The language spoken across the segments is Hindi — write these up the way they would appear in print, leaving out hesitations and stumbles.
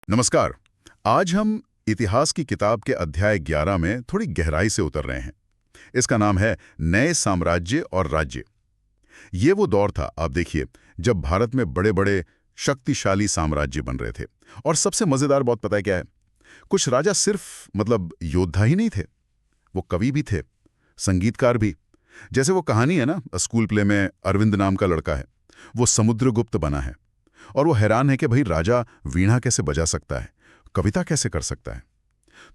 नमस्कार। आज हम इतिहास की किताब के अध्याय 11 में थोड़ी गहराई से उतर रहे हैं। इसका नाम है नए साम्राज्य और राज्य। ये वो दौर था, आप देखिए, जब भारत में बड़े बड़े शक्तिशाली साम्राज्य बन रहे थे। और सबसे मजेदार बात पता है क्या है? कुछ राजा सिर्फ योद्धा ही नहीं थे, वो कवि भी थे, संगीतकार भी। जैसे वो कहानी है ना, स्कूल प्ले में अरविंद नाम का लड़का है, वो समुद्रगुप्त बना है और वो हैरान है कि भाई राजा वीणा कैसे बजा सकता है, कविता कैसे कर सकता है।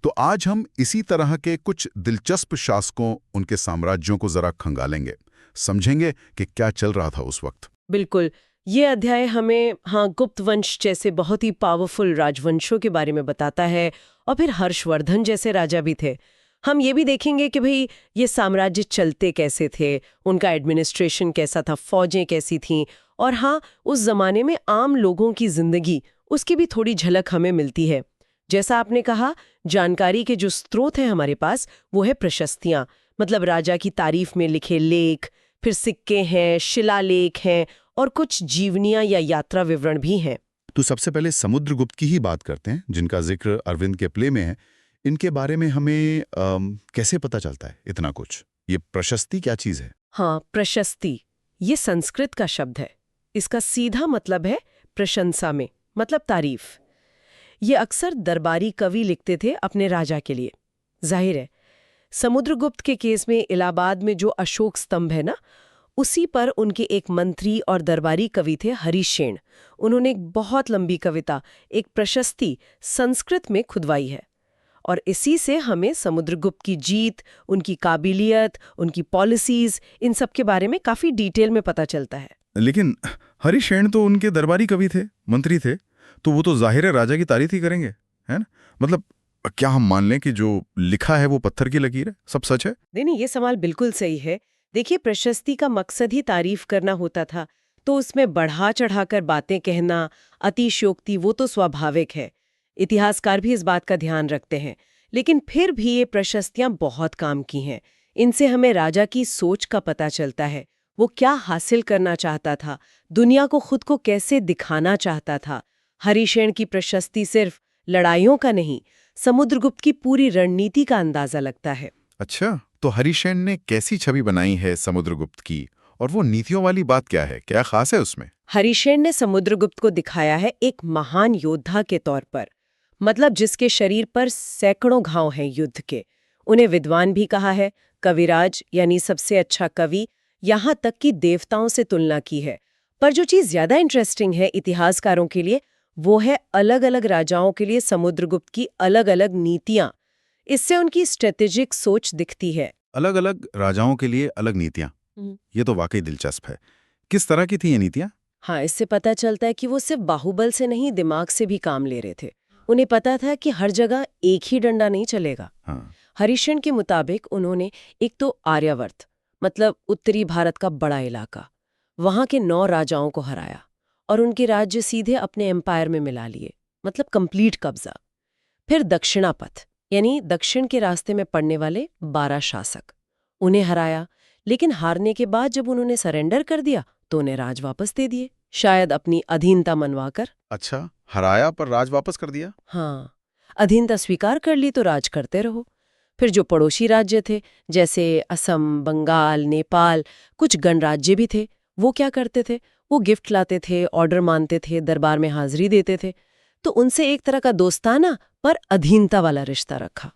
तो आज हम इसी तरह के कुछ दिलचस्प शासकों, उनके साम्राज्यों को जरा खंगालेंगे, समझेंगे कि क्या चल रहा था उस वक्त। बिल्कुल। ये अध्याय हमें गुप्त वंश जैसे बहुत ही पावरफुल राजवंशों के बारे में बताता है, और फिर हर्षवर्धन जैसे राजा भी थे। हम ये भी देखेंगे कि भाई ये साम्राज्य चलते कैसे थे, उनका एडमिनिस्ट्रेशन कैसा था, फौजें कैसी थीं, और उस जमाने में आम लोगों की जिंदगी, उसकी भी थोड़ी झलक हमें मिलती है। जैसा आपने कहा, जानकारी के जो स्रोत हैं हमारे पास, वो है प्रशस्तियां, मतलब राजा की तारीफ में लिखे लेख, फिर सिक्के हैं, शिलालेख हैं, और कुछ जीवनियां या यात्रा विवरण भी हैं। तो सबसे पहले समुद्रगुप्त की ही बात करते हैं, जिनका जिक्र अरविंद के प्ले में है। इनके बारे में हमें कैसे पता चलता है इतना कुछ? ये प्रशस्ति क्या चीज है? प्रशस्ति ये संस्कृत का शब्द है। इसका सीधा मतलब है प्रशंसा में, मतलब तारीफ। ये अक्सर दरबारी कवि लिखते थे अपने राजा के लिए। जाहिर है, समुद्रगुप्त के केस में इलाहाबाद में जो अशोक स्तंभ है ना, उसी पर उनके एक मंत्री और दरबारी कवि थे हरिशेन। उन्होंने एक बहुत लंबी कविता, एक प्रशस्ति, संस्कृत में खुदवाई है। और इसी से हमें समुद्रगुप्त की जीत, उनकी काबिलियत, उनकी पॉलिसीज, इन सब के बारे में काफी डिटेल में पता चलता है। लेकिन हरिशेन तो उनके दरबारी कवि थे, मंत्री थे, तो वो तो जाहिर है राजा की तारीफ ही करेंगे, है ना? मतलब क्या हम मान लें कि जो लिखा है वो पत्थर की लकीर है, सब सच है? नहीं, ये सवाल बिल्कुल सही है। देखिए, प्रशस्ति का मकसद ही तारीफ करना होता था, तो उसमें बढ़ा चढ़ाकर बातें कहना, अतिशयोक्ति, वो तो स्वाभाविक है। इतिहासकार भी इस बात का ध्यान रखते हैं। लेकिन फिर भी ये प्रशस्तियां बहुत काम की हैं। इनसे हमें राजा की सोच का पता चलता है। वो क्या हासिल करना चाहता था, दुनिया को खुद को कैसे दिखाना चाहता था। हरिशेन की प्रशस्ति सिर्फ लड़ाइयों का नहीं, समुद्रगुप्त की पूरी रणनीति का अंदाजा लगता है। अच्छा, तो हरिशेन ने कैसी छवि बनाई है समुद्रगुप्त की, और वो नीतियों वाली बात क्या है, क्या खास है उसमें? हरिशेन ने समुद्रगुप्त को दिखाया है एक महान योद्धा के तौर पर, मतलब जिसके शरीर पर सैकड़ों घाव हैं युद्ध के। उन्हें विद्वान भी कहा है, कविराज यानी सबसे अच्छा कवि, यहाँ तक कि देवताओं से तुलना की है। पर जो चीज ज्यादा इंटरेस्टिंग है इतिहासकारों के लिए, वो है अलग अलग राजाओं के लिए समुद्रगुप्त की अलग अलग नीतियां। इससे उनकी स्ट्रेटेजिक सोच दिखती है। अलग अलग राजाओं के लिए अलग नीतियां, ये तो वाकई दिलचस्प है। किस तरह की थी ये नीतियां? इससे पता चलता है कि वो सिर्फ बाहुबल से नहीं, दिमाग से भी काम ले रहे थे। उन्हें पता था कि हर जगह एक ही डंडा नहीं चलेगा। हरिशेन के मुताबिक उन्होंने एक तो आर्यावर्त, मतलब उत्तरी भारत का बड़ा इलाका, वहां के 9 राजाओं को हराया और उनके राज्य सीधे अपने एम्पायर में मिला लिए, मतलब कंप्लीट कब्जा। फिर दक्षिणापथ, यानी दक्षिण के रास्ते में पड़ने वाले 12 शासक, उन्हें हराया। लेकिन हारने के बाद जब उन्होंने सरेंडर कर दिया तो उन्हें राज वापस दे दिए, शायद अपनी अधीनता मनवाकर। अच्छा, हराया पर राज वापस कर दिया? अधीनता स्वीकार कर ली तो राज करते रहो। फिर जो पड़ोसी राज्य थे, जैसे असम, बंगाल, नेपाल, कुछ गणराज्य भी थे, वो क्या करते थे? वो गिफ्ट लाते थे, ऑर्डर मानते थे, दरबार में हाजिरी देते थे। तो उनसे एक तरह का दोस्ताना पर अधीनता वाला रिश्ता रखा।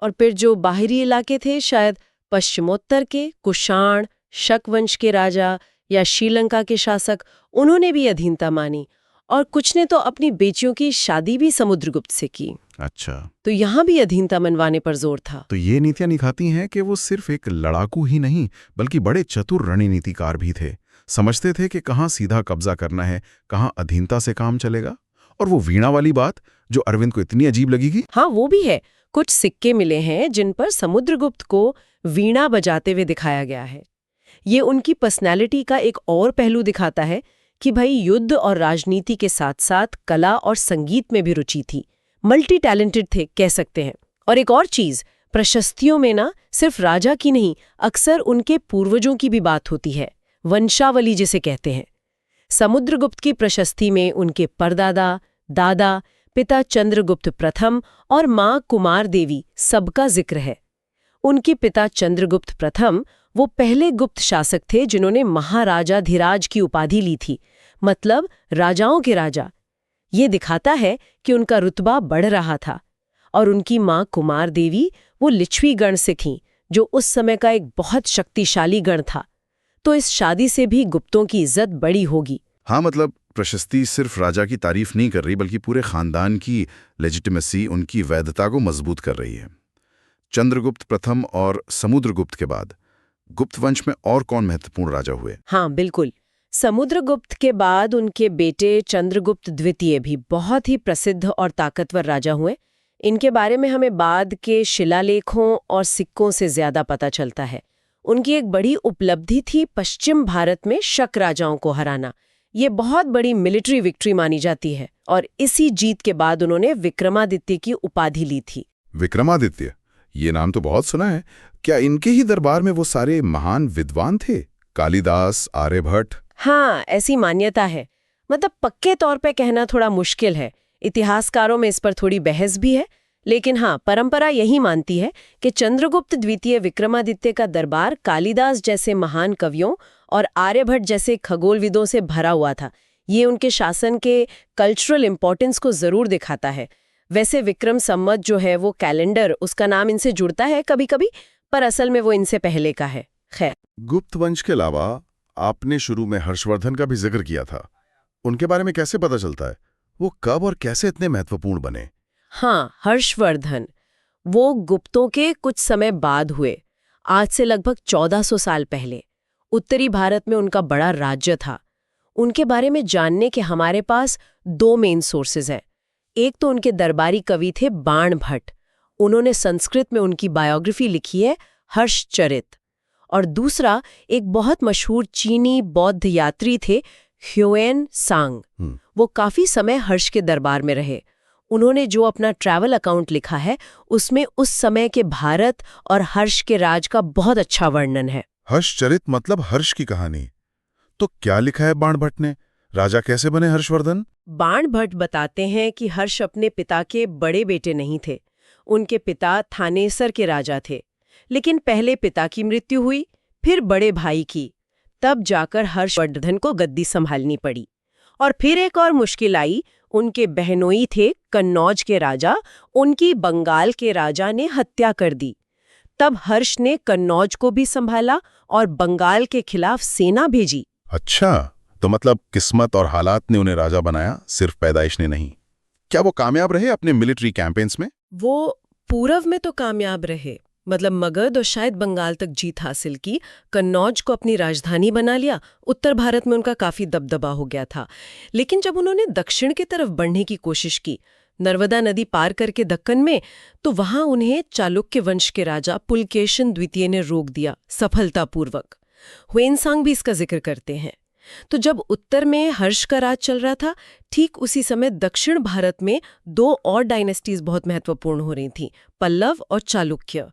और फिर जो बाहरी इलाके थे, शायद पश्चिमोत्तर के कुषाण, शक वंश के राजा या श्रीलंका के शासक, उन्होंने भी अधीनता मानी। और कुछ ने तो अपनी बेटियों की शादी भी समुद्रगुप्त से की। अच्छा, तो यहाँ भी अधीनता मनवाने पर जोर था। तो ये नीतियां निखाती हैं कि वो सिर्फ एक लड़ाकू ही नहीं, बल्कि बड़े चतुर रणनीतिकार भी थे। समझते थे कि कहाँ सीधा कब्जा करना है, कहाँ अधीनता से काम चलेगा। और वो वीणा वाली बात जो अरविंद को इतनी अजीब लगेगी। वो भी है। कुछ सिक्के मिले हैं जिन पर समुद्रगुप्त को वीणा बजाते हुए दिखाया गया है। ये उनकी पर्सनैलिटी का एक और पहलू दिखाता है कि भाई युद्ध और राजनीति के साथ साथ कला और संगीत में भी रुचि थी। मल्टी टैलेंटेड थे, कह सकते हैं। और एक और चीज, प्रशस्तियों में ना सिर्फ राजा की नहीं, अक्सर उनके पूर्वजों की भी बात होती है, वंशावली जिसे कहते हैं। समुद्रगुप्त की प्रशस्ति में उनके परदादा, दादा, पिता चंद्रगुप्त प्रथम और माँ कुमार देवी सबका जिक्र है। उनके पिता चंद्रगुप्त प्रथम वो पहले गुप्त शासक थे जिन्होंने महाराजाधिराज की उपाधि ली थी, मतलब राजाओं के राजा। ये दिखाता है कि उनका रुतबा बढ़ रहा था। और उनकी माँ कुमार देवी वो लिच्छवी गण से थीं, जो उस समय का एक बहुत शक्तिशाली गण था। तो इस शादी से भी गुप्तों की इज्जत बड़ी होगी। हाँ, मतलब प्रशस्ति सिर्फ राजा की तारीफ नहीं कर रही, बल्कि पूरे खानदान की लेजिटिमेसी, उनकी वैधता को मजबूत कर रही है। चंद्रगुप्त प्रथम और समुद्रगुप्त के बाद गुप्त वंश में और कौन महत्वपूर्ण राजा हुए? हाँ, बिल्कुल। समुद्रगुप्त के बाद उनके बेटे चंद्रगुप्त द्वितीय भी बहुत ही प्रसिद्ध और ताकतवर राजा हुए। इनके बारे में हमें बाद के शिलालेखों और सिक्कों से ज्यादा पता चलता है। उनकी एक बड़ी उपलब्धि थी पश्चिम भारत में शक राजाओं को हराना। ये बहुत बड़ी मिलिट्री विक्ट्री मानी जाती है और इसी जीत के बाद उन्होंने विक्रमादित्य की उपाधि ली थी। विक्रमादित्य, ये नाम तो बहुत सुना है। क्या इनके ही दरबार में वो सारे महान विद्वान थे? कालिदास, आर्यभट्ट? हाँ, ऐसी मान्यता है। मतलब पक्के तौर पे कहना थोड़ा मुश्किल है, इतिहासकारों में इस पर थोड़ी बहस भी है। लेकिन हाँ, परंपरा यही मानती है कि चंद्रगुप्त द्वितीय विक्रमादित्य का दरबार कालिदास जैसे महान कवियों और आर्यभट्ट जैसे खगोलविदों से भरा हुआ था। ये उनके शासन के कल्चरल इंपॉर्टेंस को जरूर दिखाता है। वैसे विक्रम संवत जो है वो कैलेंडर, उसका नाम इनसे जुड़ता है कभी-कभी, पर असल में वो इनसे पहले का है। खैर, गुप्त वंश के अलावा आपने शुरू में हर्षवर्धन का भी जिक्र किया था। उनके बारे में कैसे पता चलता है? वो कब और कैसे इतने महत्वपूर्ण बने? हाँ, हर्षवर्धन वो गुप्तों के कुछ समय बाद हुए, आज से लगभग 1400 साल पहले। उत्तरी भारत में उनका बड़ा राज्य था। उनके बारे में जानने के हमारे पास दो मेन सोर्सेज हैं। एक तो उनके दरबारी कवि थे बाणभट्ट, उन्होंने संस्कृत में उनकी बायोग्राफी लिखी है हर्षचरित। और दूसरा एक बहुत मशहूर चीनी बौद्ध यात्री थे ह्युएन सांग। वो काफी समय हर्ष के दरबार में रहे। उन्होंने जो अपना ट्रैवल अकाउंट लिखा है उसमें उस समय के भारत और हर्ष के राज का बहुत अच्छा वर्णन है। हर्षचरित मतलब हर्ष की कहानी। तो क्या लिखा है बाणभट्ट ने? राजा कैसे बने हर्षवर्धन? बाणभट्ट बताते हैं कि हर्ष अपने पिता के बड़े बेटे नहीं थे। उनके पिता थानेसर के राजा थे, लेकिन पहले पिता की मृत्यु हुई, फिर बड़े भाई की। तब जाकर हर्षवर्धन को गद्दी संभालनी पड़ी। और फिर एक और मुश्किल आई, उनके बहनोई थे कन्नौज के राजा, उनकी बंगाल के राजा ने हत्या कर दी। तब हर्ष ने कन्नौज को भी संभाला और बंगाल के खिलाफ सेना भेजी। अच्छा, तो मतलब किस्मत और हालात ने उन्हें राजा बनाया, सिर्फ पैदाइश ने नहीं। क्या वो कामयाब रहे अपने मिलिट्री कैंपेन्स में? वो पूर्व में तो कामयाब रहे, मतलब मगध और शायद बंगाल तक जीत हासिल की, कन्नौज को अपनी राजधानी बना लिया। उत्तर भारत में उनका काफी दबदबा हो गया था। लेकिन जब उन्होंने दक्षिण की तरफ बढ़ने की कोशिश की, नर्मदा नदी पार करके दक्कन में, तो वहां उन्हें चालुक्य वंश के राजा पुलकेशिन द्वितीय ने रोक दिया सफलतापूर्वक। ह्वेनसांग भी इसका जिक्र करते हैं। तो जब उत्तर में हर्ष का राज चल रहा था, ठीक उसी समय दक्षिण भारत में दो और डायनेस्टीज बहुत महत्वपूर्ण हो रही थीं, पल्लव और चालुक्य।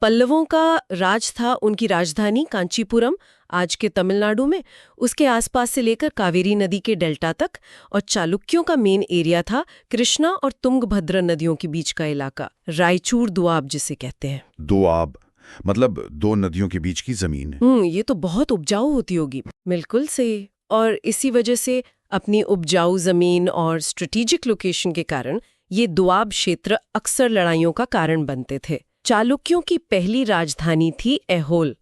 पल्लवों का राज था उनकी राजधानी कांचीपुरम, आज के तमिलनाडु में, उसके आसपास से लेकर कावेरी नदी के डेल्टा तक। और चालुक्यों का मेन एरिया था कृष्णा और तुंगभद्रा नदियों के बीच का इलाका, रायचूर दोआब जिसे कहते हैं। दोआब मतलब दो नदियों के बीच की जमीन। ये तो बहुत उपजाऊ होती होगी। बिल्कुल सही। और इसी वजह से अपनी उपजाऊ जमीन और स्ट्रेटेजिक लोकेशन के कारण ये दोआब क्षेत्र अक्सर लड़ाइयों का कारण बनते थे। चालुक्यों की पहली राजधानी थी ऐहोल।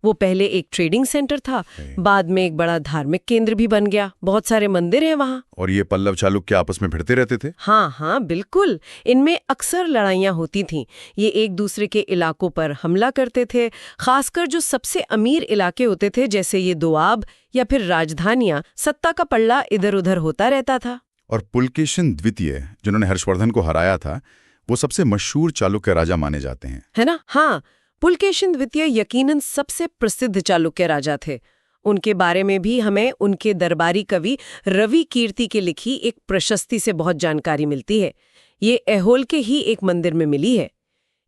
वो पहले एक ट्रेडिंग सेंटर था, बाद में एक बड़ा धार्मिक केंद्र भी बन गया। बहुत सारे मंदिर हैं वहाँ। और ये पल्लव चालुक्य आपस में भिड़ते रहते थे? हाँ, बिल्कुल। इनमें अक्सर लड़ाइयाँ होती थीं। ये एक दूसरे के इलाकों पर हमला करते थे, खासकर जो सबसे अमीर इलाके होते थे, जैसे ये दोआब या फिर राजधानियाँ। सत्ता का पल्ला इधर उधर होता रहता था। और पुलकेशिन द्वितीय, जिन्होंने हर्षवर्धन को हराया था, वो सबसे मशहूर चालुक्य राजा माने जाते हैं, है ना? हाँ, पुलकेशिन द्वितीय यकीनन सबसे प्रसिद्ध चालुक्य राजा थे। उनके बारे में भी हमें उनके दरबारी कवि रवि कीर्ति के लिखी एक प्रशस्ति से बहुत जानकारी मिलती है। ये ऐहोल के ही एक मंदिर में मिली है।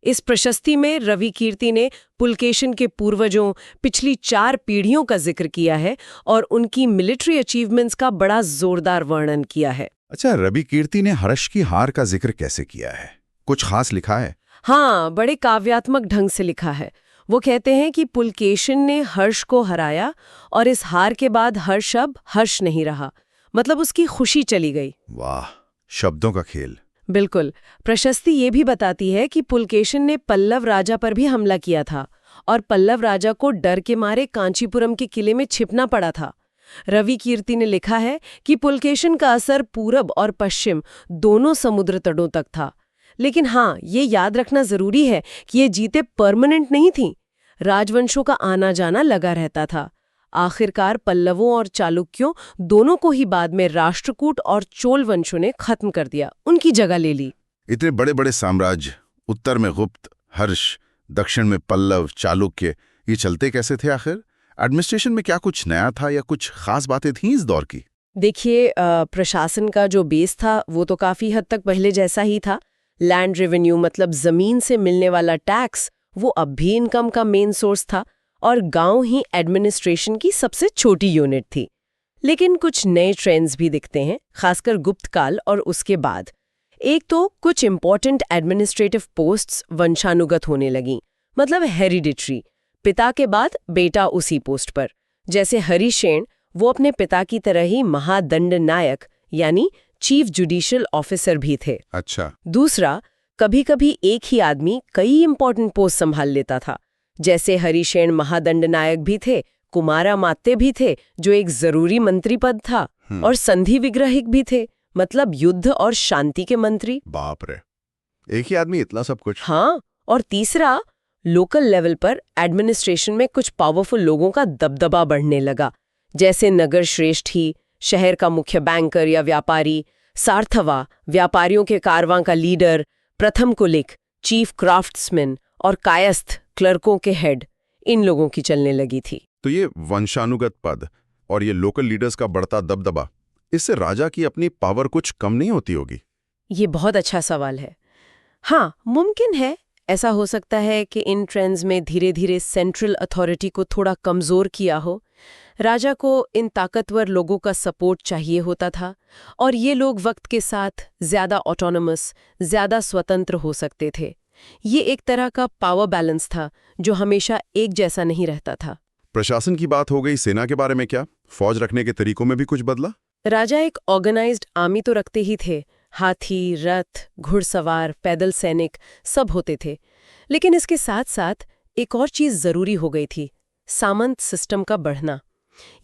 इस प्रशस्ति में रवि कीर्ति ने पुलकेशिन के पूर्वजों, पिछली 4 पीढ़ियों का जिक्र किया है और उनकी मिलिट्री अचीवमेंट्स का बड़ा जोरदार वर्णन किया है। अच्छा, रवि कीर्ति ने हर्ष की हार का जिक्र कैसे किया है? कुछ खास लिखा है? हाँ, बड़े काव्यात्मक ढंग से लिखा है। वो कहते हैं कि पुलकेशिन ने हर्ष को हराया और इस हार के बाद हर्ष अब हर्ष नहीं रहा, मतलब उसकी खुशी चली गई। वाह, शब्दों का खेल। बिल्कुल। प्रशस्ति ये भी बताती है कि पुलकेशिन ने पल्लव राजा पर भी हमला किया था और पल्लव राजा को डर के मारे कांचीपुरम के किले में छिपना पड़ा था। रवि कीर्ति ने लिखा है कि पुलकेशिन का असर पूरब और पश्चिम दोनों समुद्र तटों तक था। लेकिन हाँ, ये याद रखना जरूरी है कि ये जीतें परमानेंट नहीं थीं। राजवंशों का आना जाना लगा रहता था। आखिरकार पल्लवों और चालुक्यों दोनों को ही बाद में राष्ट्रकूट और चोल वंशों ने खत्म कर दिया, उनकी जगह ले ली। इतने बड़े बड़े साम्राज्य, उत्तर में गुप्त, हर्ष, दक्षिण में पल्लव, चालुक्य, ये चलते कैसे थे आखिर? एडमिनिस्ट्रेशन में क्या कुछ नया था या कुछ खास बातें थीं इस दौर की? देखिए, प्रशासन का जो बेस था वो तो काफी हद तक पहले जैसा ही था। लैंड रेवेन्यू मतलब जमीन से मिलने वाला टैक्स, वो अब भी इनकम का मेन सोर्स था और गांव ही एडमिनिस्ट्रेशन की सबसे छोटी यूनिट थी। लेकिन कुछ नए ट्रेंड्स भी दिखते हैं, खासकर गुप्त काल और उसके बाद। एक तो कुछ इंपॉर्टेंट एडमिनिस्ट्रेटिव पोस्ट्स वंशानुगत होने लगीं, मतलब हेरिडिटरी, पिता के बाद बेटा उसी पोस्ट पर। जैसे हरिशेन, वो अपने पिता की तरह ही महादंड नायक यानी चीफ जुडिशियल ऑफिसर भी थे। अच्छा। दूसरा, कभी-कभी एक ही आदमी कई इंपॉर्टेंट पोस्ट संभाल लेता था। जैसे हरिशेन महादंड नायक भी थे, कुमारा मात्य भी थे जो एक जरूरी मंत्री पद था, और संधि विग्रहिक भी थे, मतलब युद्ध और शांति के मंत्री। बाप रे, एक ही आदमी इतना सब कुछ? हाँ, और तीसरा, लोकल लेवल पर एडमिनिस्ट्रेशन में कुछ पावरफुल लोगों का दबदबा बढ़ने लगा, जैसे नगर श्रेष्ठ ही, शहर का मुख्य बैंकर या व्यापारी, सार्थवा, व्यापारियों के कारवां का लीडर, प्रथम कुलिक, चीफ क्राफ्ट्समैन, और कायस्थ, क्लर्कों के हेड, इन लोगों की चलने लगी थी। तो ये वंशानुगत पद और ये लोकल लीडर्स का बढ़ता दबदबा, इससे राजा की अपनी पावर कुछ कम नहीं होती होगी? ये बहुत अच्छा सवाल है। हाँ, मुमकिन है। ऐसा हो सकता है कि इन ट्रेंड्स में धीरे धीरे सेंट्रल अथॉरिटी को थोड़ा कमजोर किया हो। राजा को इन ताकतवर लोगों का सपोर्ट चाहिए होता था और ये लोग वक्त के साथ ज्यादा ऑटोनमस, ज्यादा स्वतंत्र हो सकते थे। ये एक तरह का पावर बैलेंस था जो हमेशा एक जैसा नहीं रहता था। प्रशासन की बात हो गई, सेना के बारे में क्या? फौज रखने के तरीकों में भी कुछ बदला? राजा एक ऑर्गेनाइज्ड आर्मी तो रखते ही थे। हाथी, रथ, घुड़सवार, पैदल सैनिक सब होते थे। लेकिन इसके साथ साथ एक और चीज जरूरी हो गई थी, सामंत सिस्टम का बढ़ना।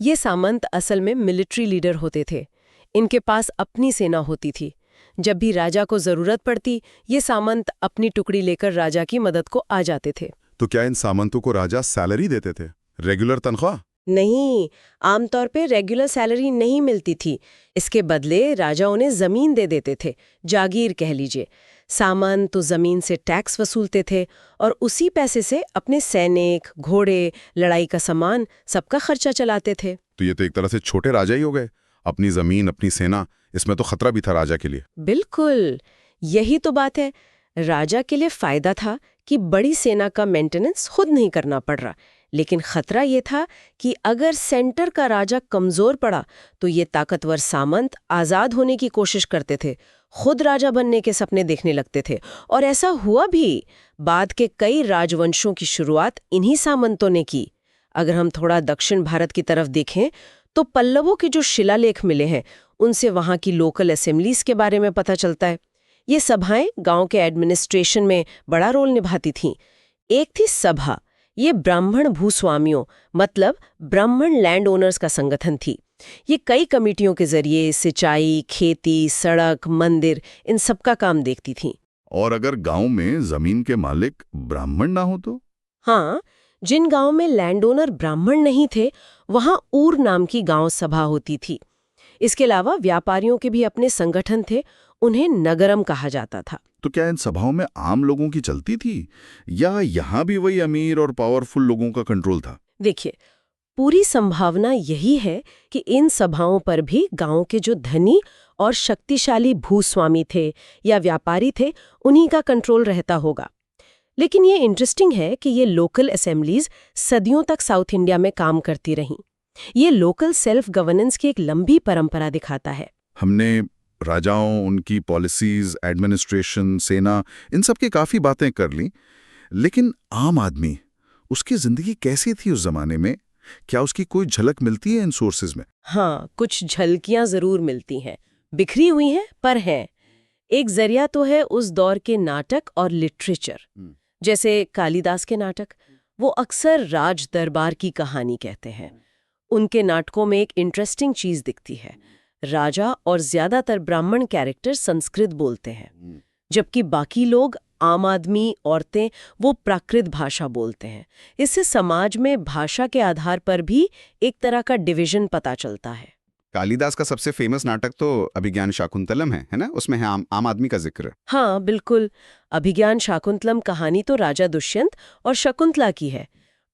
ये सामंत असल में मिलिट्री लीडर होते थे। इनके पास अपनी सेना होती थी। जब भी राजा को जरूरत पड़ती, ये सामंत अपनी टुकड़ी लेकर राजा की मदद को आ जाते थे। तो क्या इन सामंतों को राजा सैलरी देते थे, रेगुलर तनख्वाह? नहीं, आमतौर पे रेगुलर सैलरी नहीं मिलती थी। इसके बदले राजा उन्हें जमीन दे देते थे, जागीर कह लीजिए। सामंत तो जमीन से टैक्स वसूलते थे और उसी पैसे से अपने सैनिक, घोड़े, लड़ाई का सामान, सबका खर्चा चलाते थे। तो ये तो एक तरह से छोटे राजा ही हो गए। अपनी जमीन, अपनी सेना, इसमें तो खतरा भी था राजा के लिए। बिल्कुल, यही तो बात है। राजा के लिए फायदा था कि बड़ी सेना का मेंटेनेंस खुद नहीं करना पड़ रहा, लेकिन खतरा ये था कि अगर सेंटर का राजा कमजोर पड़ा तो ये ताकतवर सामंत आजाद होने की कोशिश करते थे, खुद राजा बनने के सपने देखने लगते थे। और ऐसा हुआ भी। बाद के कई राजवंशों की शुरुआत इन्हीं सामंतों ने की। अगर हम थोड़ा दक्षिण भारत की तरफ देखें तो पल्लवों के जो शिलालेख मिले हैं उनसे वहां की लोकल असेंबलीज के बारे में पता चलता है। ये सभाएं गांव के एडमिनिस्ट्रेशन में बड़ा रोल निभाती थीं। एक थी सभा, ये ब्राह्मण भूस्वामियों मतलब ब्राह्मण लैंड ओनर्स का संगठन थी। ये कई कमेटियों के जरिए सिंचाई, खेती, सड़क, मंदिर, इन सब का काम देखती थी। और अगर गांव में जमीन के मालिक ब्राह्मण ना हो तो? हाँ, जिन गांव में लैंड ओनर ब्राह्मण नहीं थे वहां ऊर नाम की गांव सभा होती थी। इसके अलावा व्यापारियों के भी अपने संगठन थे, उन्हें नगरम कहा जाता था। तो क्या इन सभाओं में आम लोगों की चलती थी या यहाँ भी वही अमीर और पावरफुल लोगों का कंट्रोल था? देखिए, पूरी संभावना यही है कि इन सभाओं पर भी गांव के जो धनी और शक्तिशाली भूस्वामी थे या व्यापारी थे, उन्हीं का कंट्रोल रहता होगा। लेकिन ये इंटरेस्टिंग है कि ये लोकल असेंबलीज सदियों तक साउथ इंडिया में काम करती रहीं। ये लोकल सेल्फ गवर्नेंस की एक लंबी परंपरा दिखाता है। हमने राजाओं, उनकी पॉलिसीज, एडमिनिस्ट्रेशन, सेना, इन सब की काफ़ी बातें कर ली, लेकिन आम आदमी, उसकी ज़िंदगी कैसी थी उस ज़माने में? क्या उसकी कोई झलक मिलती है इन सोर्सेज में? हाँ, कुछ झलकियां जरूर मिलती हैं, बिखरी हुई हैं पर हैं। एक जरिया तो है उस दौर के नाटक और लिटरेचर, जैसे कालिदास के नाटक। वो अक्सर राज दरबार की कहानी कहते हैं। उनके नाटकों में एक इंटरेस्टिंग चीज दिखती है, राजा और ज्यादातर ब्राह्मण कैरेक्टर संस्कृत बोलते हैं, जबकि बाकी लोग, आम आदमी, औरतें, वो प्राकृत भाषा बोलते हैं। इससे समाज में भाषा के आधार पर भी एक तरह का डिवीजन पता चलता है। कालिदास का सबसे फेमस नाटक तो अभिज्ञान शाकुंतलम है ना? उसमें है आम आदमी का जिक्र। हाँ बिल्कुल, अभिज्ञान शाकुंतलम कहानी तो राजा दुष्यंत और शकुंतला की है,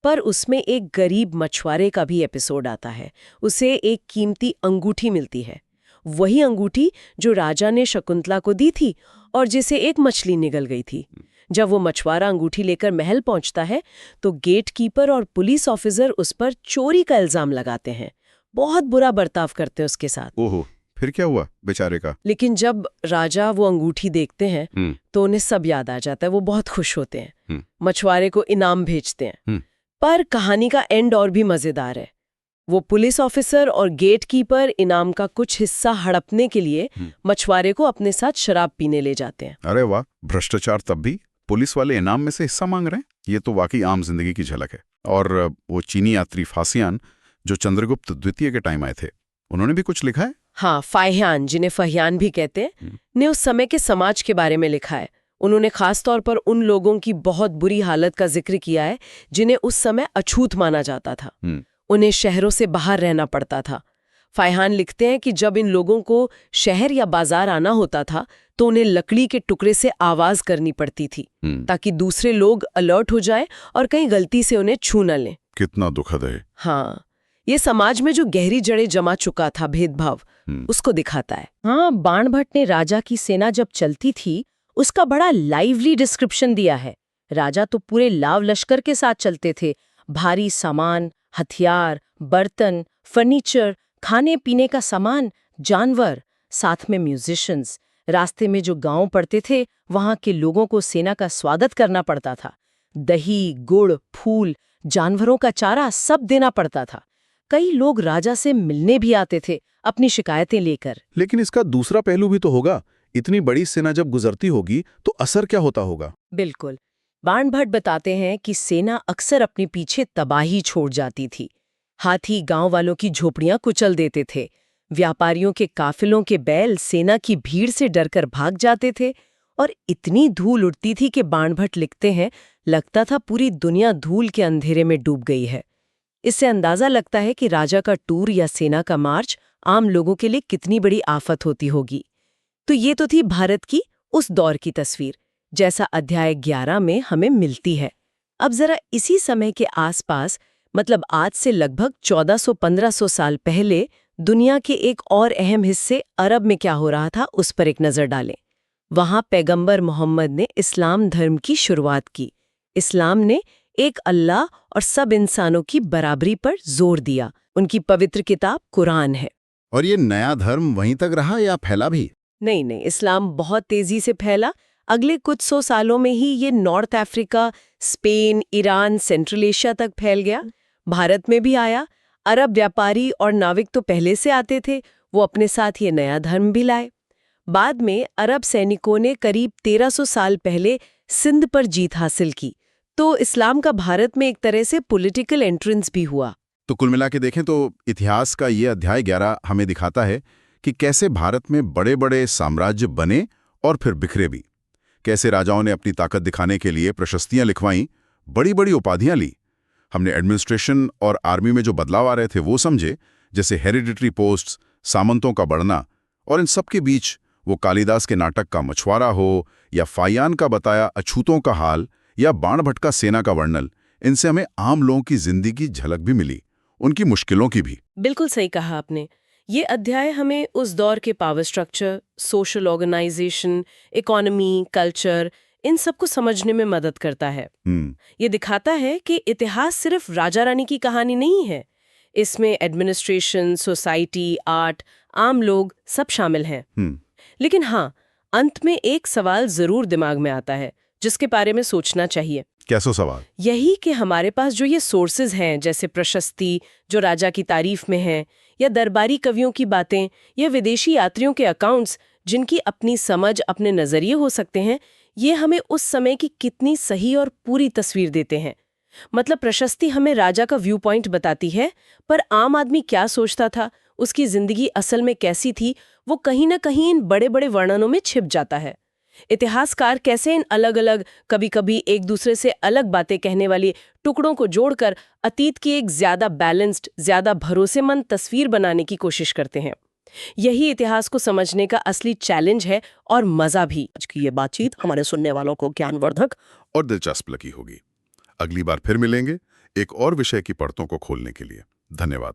पर उसमें एक गरीब मछुआरे का भी एपिसोड आता है। उसे एक कीमती अंगूठी मिलती है, वही अंगूठी जो राजा ने शकुंतला को दी थी और जिसे एक मछली निगल गई थी। जब वो मछुआरा अंगूठी लेकर महल पहुंचता है तो गेट कीपर और पुलिस ऑफिसर उस पर चोरी का इल्जाम लगाते हैं, बहुत बुरा बर्ताव करते हैं उसके साथ। ओहो, फिर क्या हुआ बेचारे का? लेकिन जब राजा वो अंगूठी देखते हैं तो उन्हें सब याद आ जाता है, वो बहुत खुश होते हैं, मछुआरे को इनाम भेजते हैं। पर कहानी का एंड और भी मजेदार है। वो पुलिस ऑफिसर और गेट कीपर इनाम का कुछ हिस्सा हड़पने के लिए मछुआरे को अपने साथ शराब पीने ले जाते हैं। अरे वाह, भ्रष्टाचार तब भी! पुलिस वाले इनाम में से हिस्सा मांग रहे हैं। ये तो वाकई आम जिंदगी की झलक है। और वो चीनी यात्री फासियान, जो चंद्रगुप्त द्वितीय के टाइम आए थे, उन्होंने भी कुछ लिखा है? हाँ, फाहियान, जिन्हें फहियान भी कहते हैं, ने उस समय के समाज के बारे में लिखा है। उन्होंने खास तौर पर उन लोगों की बहुत बुरी हालत का जिक्र किया है जिन्हें उस समय अछूत माना जाता था। उन्हें शहरों से बाहर रहना पड़ता था। फाहियान लिखते हैं कि जब इन लोगों को शहर या बाजार आना होता था तो उन्हें लकड़ी के टुकड़े से आवाज करनी पड़ती थी ताकि दूसरे लोग अलर्ट हो जाएं और कहीं गलती से उन्हें छू न लें। कितना दुखद है। हाँ, ये समाज में जो गहरी जड़ें जमा चुका था भेदभाव, उसको दिखाता है। हाँ, बाणभट्ट ने राजा की सेना जब चलती थी उसका बड़ा लाइवली डिस्क्रिप्शन दिया है। राजा तो पूरे लाव लश्कर के साथ चलते थे। भारी सामान, हथियार, बर्तन, फर्नीचर, खाने पीने का सामान, जानवर, साथ में म्यूजिशियंस। रास्ते में जो गांव पड़ते थे वहां के लोगों को सेना का स्वागत करना पड़ता था। दही, गुड़, फूल, जानवरों का चारा सब देना पड़ता था। कई लोग राजा से मिलने भी आते थे अपनी शिकायतें लेकर। लेकिन इसका दूसरा पहलू भी तो होगा। इतनी बड़ी सेना जब गुजरती होगी तो असर क्या होता होगा? बिल्कुल। बाणभट्ट बताते हैं कि सेना अक्सर अपने पीछे तबाही छोड़ जाती थी। हाथी गांव वालों की झोपड़ियां कुचल देते थे। व्यापारियों के काफिलों के बैल सेना की भीड़ से डरकर भाग जाते थे और इतनी धूल उड़ती थी कि बाणभट्ट लिखते हैं, लगता था पूरी दुनिया धूल के अंधेरे में डूब गई है। इससे अंदाजा लगता है कि राजा का टूर या सेना का मार्च आम लोगों के लिए कितनी बड़ी आफत होती होगी। तो ये तो थी भारत की उस दौर की तस्वीर, जैसा अध्याय 11 में हमें मिलती है। अब जरा इसी समय के आसपास, मतलब आज से लगभग 1400-1500 साल पहले, दुनिया के एक और अहम हिस्से अरब में क्या हो रहा था उस पर एक नजर डालें। वहां पैगंबर मोहम्मद ने इस्लाम धर्म की शुरुआत की। इस्लाम ने एक अल्लाह और सब इंसानों की बराबरी पर जोर दिया। उनकी पवित्र किताब कुरान है। और ये नया धर्म वहीं तक रहा या फैला भी? नहीं, इस्लाम बहुत तेजी से फैला। अगले कुछ 100 सालों में ही ये north Africa, Spain, Iran, central Asia तक फैल गया। भारत में भी आया। अरब व्यापारी और नाविक तो पहले से आते थे, वो अपने साथ ये नया धर्म भी लाए। बाद में अरब सैनिकों ने करीब 1300 साल पहले सिंध पर जीत हासिल की, तो इस्लाम का भारत में एक तरह से पॉलिटिकल एंट्रेंस भी हुआ। तो कुल मिला के देखें तो इतिहास का ये अध्याय 11 हमें दिखाता है कि कैसे भारत में बड़े-बड़े साम्राज्य बने और फिर बिखरे भी। कैसे राजाओं ने अपनी ताकत दिखाने के लिए प्रशस्तियां लिखवाईं, बड़ी-बड़ी उपाधियां ली। हमने एडमिनिस्ट्रेशन और आर्मी में जो बदलाव आ रहे थे वो समझे, जैसे हेरिडिटरी पोस्ट्स, सामंतों का बढ़ना। और इन सब के बीच वो कालिदास के नाटक का मछुआरा हो या फाहियान का बताया अछूतों का हाल या बाणभट्ट का सेना का वर्णन, इनसे हमें आम लोगों की जिंदगी की झलक भी मिली, उनकी मुश्किलों की भी। बिल्कुल सही कहा आपने। ये अध्याय हमें उस दौर के power structure, social organisation, economy, culture, इन सब को समझने में मदद करता है। ये दिखाता है कि इतिहास सिर्फ राजा रानी की कहानी नहीं है। इसमें एडमिनिस्ट्रेशन, सोसाइटी, आर्ट, आम लोग सब शामिल हैं। लेकिन हाँ, अंत में एक सवाल जरूर दिमाग में आता है जिसके बारे में सोचना चाहिए। कैसो सवाल? यही कि हमारे पास जो ये सोर्सेज हैं, जैसे प्रशस्ति जो राजा की तारीफ में है, या दरबारी कवियों की बातें, या विदेशी यात्रियों के अकाउंट्स जिनकी अपनी समझ, अपने नजरिए हो सकते हैं, ये हमें उस समय की कितनी सही और पूरी तस्वीर देते हैं। मतलब प्रशस्ति हमें राजा का व्यू पॉइंट बताती है, पर आम आदमी क्या सोचता था, उसकी जिंदगी असल में कैसी थी, वो कहीं ना कहीं इन बड़े बड़े वर्णनों में छिप जाता है। इतिहासकार कैसे इन अलग अलग, कभी कभी एक दूसरे से अलग बातें कहने वाली टुकड़ों को जोड़कर अतीत की एक ज्यादा बैलेंस्ड, ज्यादा भरोसेमंद तस्वीर बनाने की कोशिश करते हैं। यही इतिहास को समझने का असली चैलेंज है, और मजा भी। आज की ये बातचीत हमारे सुनने वालों को ज्ञानवर्धक और दिलचस्प लगी होगी। अगली बार फिर मिलेंगे एक और विषय की परतों को खोलने के लिए। धन्यवाद।